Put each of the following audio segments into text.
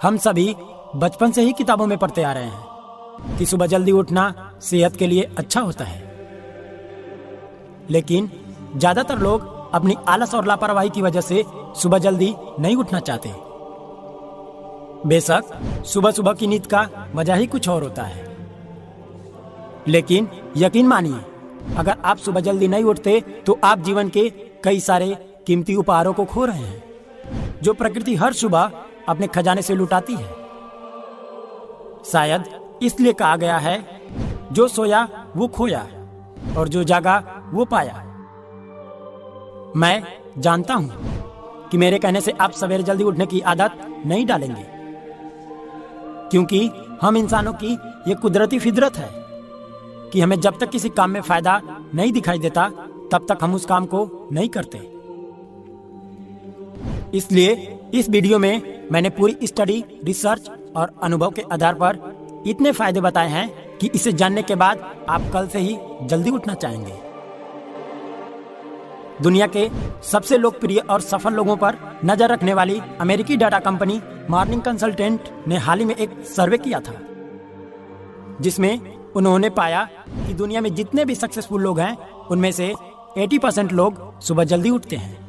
हम सभी बचपन से ही किताबों में पढ़ते आ रहे हैं कि सुबह जल्दी उठना सेहत के लिए अच्छा होता है, लेकिन ज्यादातर लोग अपनी आलस और लापरवाही की वजह से सुबह जल्दी नहीं उठना चाहते। बेशक सुबह सुबह की नींद का मजा ही कुछ और होता है, लेकिन यकीन मानिए, अगर आप सुबह जल्दी नहीं उठते तो आप जीवन के कई सारे कीमती उपहारों को खो रहे हैं जो प्रकृति हर सुबह अपने खजाने से लुटाती है। शायद इसलिए कहा गया है, जो सोया वो खोया और जो जागा वो पाया। मैं जानता हूं कि मेरे कहने से आप सवेरे जल्दी उठने की आदत नहीं डालेंगे, क्योंकि हम इंसानों की ये कुदरती फितरत है कि हमें जब तक किसी काम में फायदा नहीं दिखाई देता तब तक हम उस काम को नहीं करते। इसलिए इस वीडियो में मैंने पूरी स्टडी, रिसर्च और अनुभव के आधार पर इतने फायदे बताए हैं कि इसे जानने के बाद आप कल से ही जल्दी उठना चाहेंगे। दुनिया के सबसे लोकप्रिय और सफल लोगों पर नजर रखने वाली अमेरिकी डाटा कंपनी मॉर्निंग कंसल्टेंट ने हाल ही में एक सर्वे किया था, जिसमें उन्होंने पाया कि दुनिया में जितने भी सक्सेसफुल लोग हैं उनमें से 80% लोग सुबह जल्दी उठते हैं।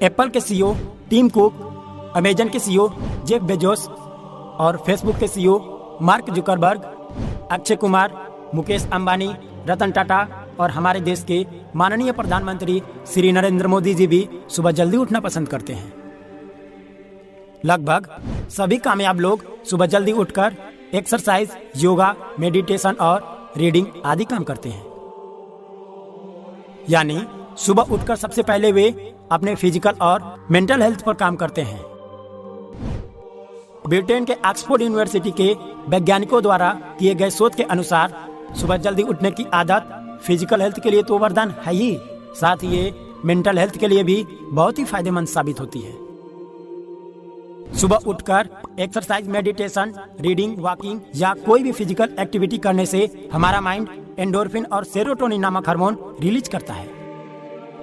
एप्पल के सीईओ टिम कुक, अमेजन के सीईओ जेफ बेजोस और फेसबुक के CEO Mark Zuckerberg, Akshay Kumar, Mukesh Ambani, Ratan Tata और हमारे देश के माननीय प्रधानमंत्री श्री नरेंद्र मोदी जी भी सुबह जल्दी उठना पसंद करते हैं। लगभग सभी कामयाब लोग सुबह जल्दी उठकर एक्सरसाइज, योगा, मेडिटेशन और रीडिंग आदि काम करते हैं। यानी सुबह उठकर सबसे पहले वे अपने फिजिकल और मेंटल हेल्थ पर काम करते हैं। ब्रिटेन के ऑक्सफोर्ड यूनिवर्सिटी के वैज्ञानिकों द्वारा किए गए शोध के अनुसार सुबह जल्दी उठने की आदत फिजिकल हेल्थ के लिए तो वरदान है ही, साथ ही ये मेंटल हेल्थ के लिए भी बहुत ही फायदेमंद साबित होती है। सुबह उठकर एक्सरसाइज, मेडिटेशन, रीडिंग, वॉकिंग या कोई भी फिजिकल एक्टिविटी करने से हमारा माइंड एंडोर्फिन और सेरोटोनिन नामक हार्मोन रिलीज करता है,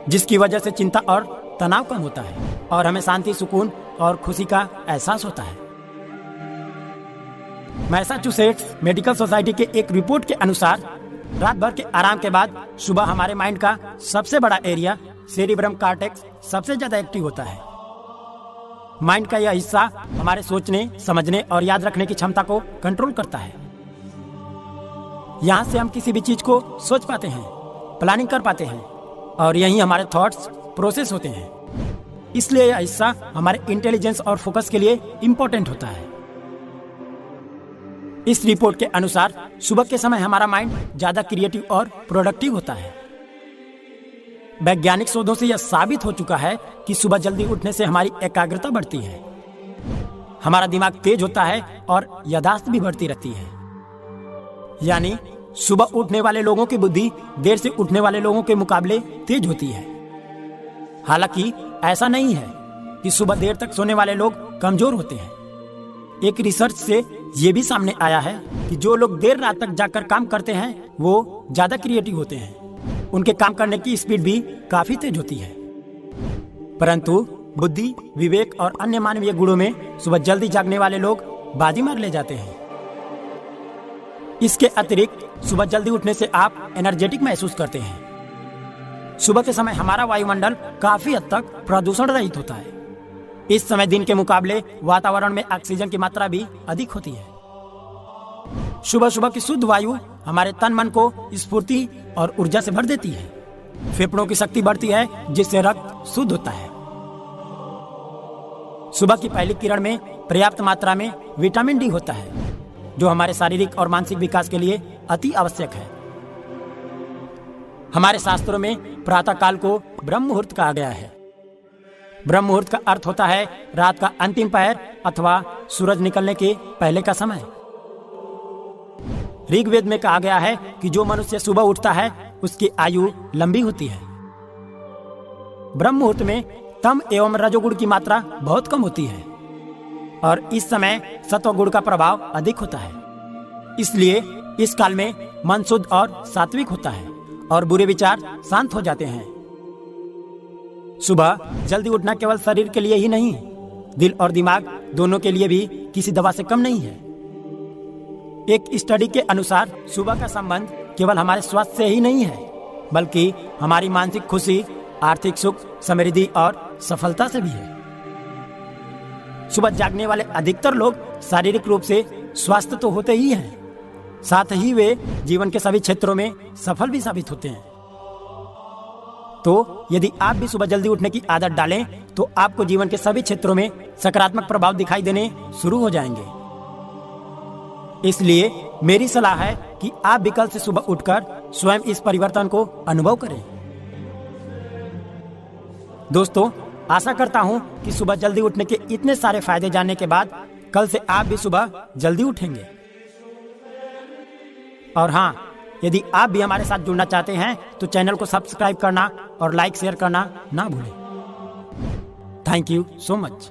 जिसकी वजह से चिंता और तनाव कम होता है और हमें शांति, सुकून और खुशी का एहसास होता है। मैसाचुसेट्स मेडिकल सोसाइटी के एक रिपोर्ट के अनुसार रात भर के आराम के बाद सुबह हमारे माइंड का सबसे बड़ा एरिया सेरिब्रम कॉर्टेक्स सबसे ज्यादा एक्टिव होता है। माइंड का यह हिस्सा हमारे सोचने, समझने और याद रखने की क्षमता को कंट्रोल करता है। यहाँ से हम किसी भी चीज को सोच पाते हैं, प्लानिंग कर पाते हैं और यहीं हमारे थॉट्स प्रोसेस होते हैं। इसलिए यह हिस्सा हमारे इंटेलिजेंस और फोकस के लिए इम्पोर्टेंट होता है। इस रिपोर्ट के अनुसार सुबह के समय हमारा माइंड ज्यादा क्रिएटिव और प्रोडक्टिव होता है। वैज्ञानिक शोधों से यह साबित हो चुका है कि सुबह जल्दी उठने से हमारी एकाग्रता बढ़ती है, हमारा दिमाग तेज होता है और याददाश्त भी बढ़ती रहती है। यानी सुबह उठने वाले लोगों की बुद्धि देर से उठने वाले लोगों के मुकाबले तेज होती है। हालांकि ऐसा नहीं है कि सुबह देर तक सोने वाले लोग कमजोर होते हैं। एक रिसर्च से ये भी सामने आया है कि जो लोग देर रात तक जाकर काम करते हैं वो ज्यादा क्रिएटिव होते हैं, उनके काम करने की स्पीड भी काफी तेज होती है। परंतु बुद्धि, विवेक और अन्य मानवीय गुणों में सुबह जल्दी जागने वाले लोग बाजी मार ले जाते हैं। इसके अतिरिक्त सुबह जल्दी उठने से आप एनर्जेटिक महसूस करते हैं। सुबह के समय हमारा वायुमंडल काफी हद तक प्रदूषण रहित होता है। इस समय दिन के मुकाबले वातावरण में ऑक्सीजन की मात्रा भी अधिक होती है। सुबह सुबह की शुद्ध वायु हमारे तन मन को स्फूर्ति और ऊर्जा से भर देती है। फेफड़ों की शक्ति बढ़ती है, जिससे रक्त शुद्ध होता है। सुबह की पहली किरण में पर्याप्त मात्रा में विटामिन डी होता है, जो हमारे शारीरिक और मानसिक विकास के लिए अति आवश्यक है। हमारे शास्त्रों में प्रातः काल को ब्रह्म मुहूर्त कहा गया है। ब्रह्म मुहूर्त का अर्थ होता है रात का अंतिम पहर अथवा सूरज निकलने के पहले का समय। ऋग्वेद में कहा गया है कि जो मनुष्य सुबह उठता है उसकी आयु लंबी होती है। ब्रह्म मुहूर्त में तम एवं रजोगुण की मात्रा बहुत कम होती है और इस समय सत्वगुण का प्रभाव अधिक होता है। इसलिए इस काल में मन शुद्ध और सात्विक होता है और बुरे विचार शांत हो जाते हैं। सुबह जल्दी उठना केवल शरीर के लिए ही नहीं, दिल और दिमाग दोनों के लिए भी किसी दवा से कम नहीं है। एक स्टडी के अनुसार सुबह का संबंध केवल हमारे स्वास्थ्य से ही नहीं है, बल्कि हमारी मानसिक खुशी, आर्थिक सुख, समृद्धि और सफलता से भी है। सुबह जागने वाले अधिकतर लोग शारीरिक रूप से स्वस्थ तो होते ही हैं, साथ ही वे जीवन के सभी क्षेत्रों में सफल भी साबित होते हैं। तो यदि आप भी सुबह जल्दी उठने की आदत डालें तो आपको जीवन के सभी क्षेत्रों में सकारात्मक प्रभाव दिखाई देने शुरू हो जाएंगे। इसलिए मेरी सलाह है कि आप भी कल से सुबह उठकर स्वयं इस परिवर्तन को अनुभव करें। दोस्तों, आशा करता हूं कि सुबह जल्दी उठने के इतने सारे फायदे जानने के बाद कल से आप भी सुबह जल्दी उठेंगे। और हाँ, यदि आप भी हमारे साथ जुड़ना चाहते हैं तो चैनल को सब्सक्राइब करना और लाइक शेयर करना ना भूलें। Thank you so much.